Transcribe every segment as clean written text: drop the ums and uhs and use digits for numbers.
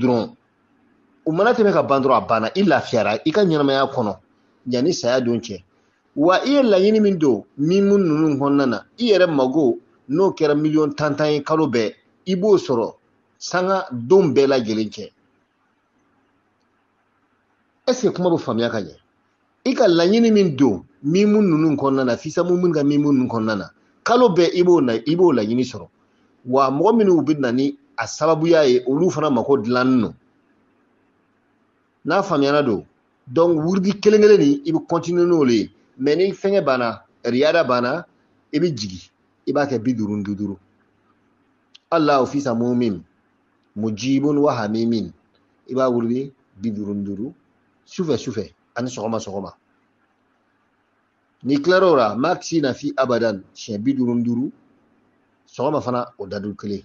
dɔrɔn o mana tɛmɛ ka ban dɔrɔn a banna i lafiyara i ka ɲɛnamaya kɔnɔ yanni saya don cɛ wa i ye laɲini min don min mun ninnu kɔnɔna na i yɛrɛ mago n'o kɛra miliyɔn 10 ye kalo bɛɛ i b'o sɔrɔ sanga don bɛɛ lajɛlen cɛ est-ce que kuma bɛ faamuya ka ɲɛ i ka laɲini min don min mun ninnu kɔnɔna na fisa mun ka min mun ninnu kɔnɔna na kalo bɛɛ i b'o laɲini sɔrɔ wa mɔgɔ minnu bɛ na ni a sababuya ye olu fana mako dilanni no n'a faamuyana don donc wurudi kelen-kelen ni i bɛ continuer n'o le ye mais ni fɛngɛ banna riyada banna i bɛ jigi i b'a kɛ 55 Allah fi samumin mujibun wa hamimin i b'a wurudi 55 sufɛ ani sɔgɔma ni tilar'o la maxi na fi abadan siɲɛ 55 sɔgɔma fana o dadu kelen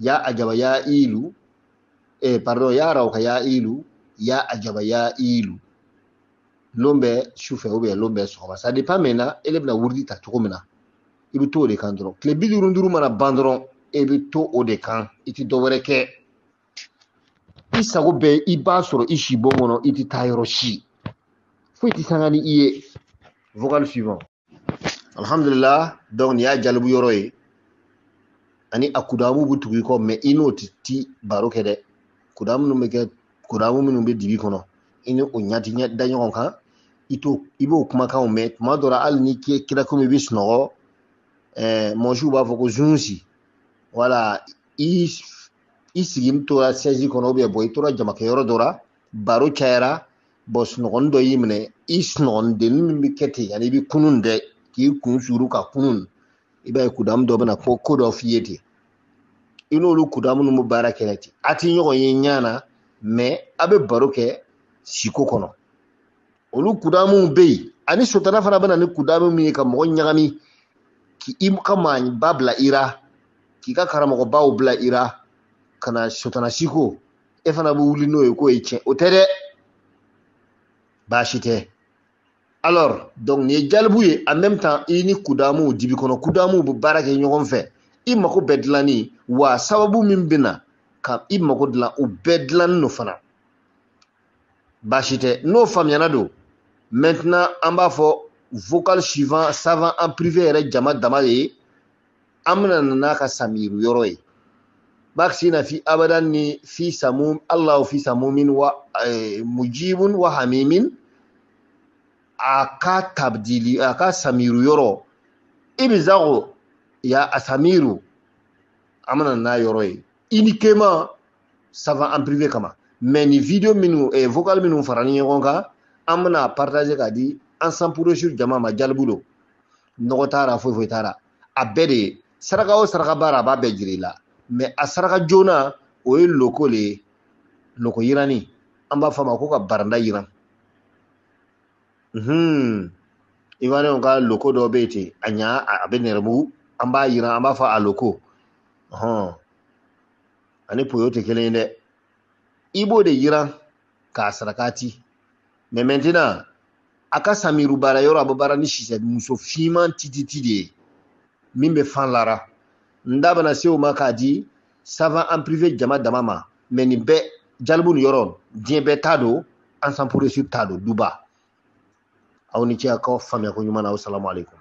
ya ajaba ya ilu pardon ya rauka ya ilu ya ajaba ya ilu lombe sufɛ ou bien lombe sɔgɔma ça dépend maintenant ele bɛna wurudi ta cogo min na i bɛ to o de kan dɔrɔn tile 55 mana ban dɔrɔn e bɛ to o de kan i tɛ dɔ wɛrɛ kɛ i sago bɛɛ i b'a sɔrɔ i si bon kɔnɔ i tɛ taa yɔrɔ si foyi tɛ sanga ni i ye vocal suivant alhamdulillah donc nin y'a jalibu yɔrɔ ye ani a kudamu bɛ tugu i kɔ mais i n'o tɛ baro kɛ dɛ kudamu minnu bɛ kɛ kudamu minnu bɛ dibi kɔnɔ i ni o ɲati da ɲɔgɔn kan i b'o kumakanw mɛn tuma dɔ la hali ni kira komi i bɛ sunɔgɔ mɔsiw b'a fɔ ko zunsi wala i sigini tora siège kɔnɔ ou bien bon i tora jamakɛyɔrɔ dɔ la baro cayara bon sunɔgɔnin dɔ y'i minɛ i sunɔgɔnindennin min bɛ kɛ ten yani i bɛ kunun dɛ k'i kun suru ka kunun i b'a ye kudamu dɔ bɛna ko dɔ f'i ye ten i n'olu kudamu ninnu bɛ baara kɛ ten a tɛ ɲɔgɔn ye ɲana na mais a bɛ baro kɛ siko kɔnɔ olu kudamu bɛ yen ani sotana fana bɛna ni kudamu min ye ka mɔgɔ ɲagami k'i ka maaba bila i ra k'i ka karamɔgɔbaw bila i ra ka na sotana siko e fana bɛ wuli n'o ye k'o ye tiɲɛ o tɛ dɛ baasi tɛ alors donc nin ye jalibu ye en même temps i ni kudamu dibi kɔnɔ kudamu bɛ baara kɛ ɲɔgɔn fɛ i mako bɛɛ dilanni wa sababu min bɛ na ka i mako dilan o bɛɛ dilanni no fana baasi tɛ n'o faamuyana don maintenant an b'a fɔ vocal suivant savant en privé yɛrɛ jama dama ye an bɛna n'a ka samiru yɔrɔ ye maxi na fi abadan ni fi samum Allah fi samumin wa mujibun wa hamimin a ka tabdili a ka samiru yɔrɔ i bɛ zago ya asamiru an bɛna n'a yɔrɔ ye uniquement savant en privé kama mais ni video minnu vocal minnu fara ni ɲɔgɔn kan an bɛna partager ka di an sanpure sur jama ma jalibu don nɔgɔ t'a la foyi t'a la a bɛɛ de ye saraka o saraka baara a b'a bɛɛ jira i la mais a saraka joona o ye loko le ye loko yirani an b'a fɔ a ma ko ka baranda yiran iwanɛw ka loko dɔ bɛ yen ten a ɲa a bɛ nɛrɛmugu an b'a yiran an b'a fɔ a loko ani poyo tɛ kelen ye dɛ i b'o de yiran k'a sarakati mais maintenant a ka samiru baara yɔrɔ a bɛ baara ni sisɛ muso finman tititi de ye min bɛ fan lara n da bɛna se o ma k'a di savant en privé jama dama ma mais nin bɛɛ jalibu nin yɔrɔ diɲɛ bɛɛ t'a don an sanpure sur t'a don duba aw ni ce a ka faamuya ko ɲuman na aw salamu alaikum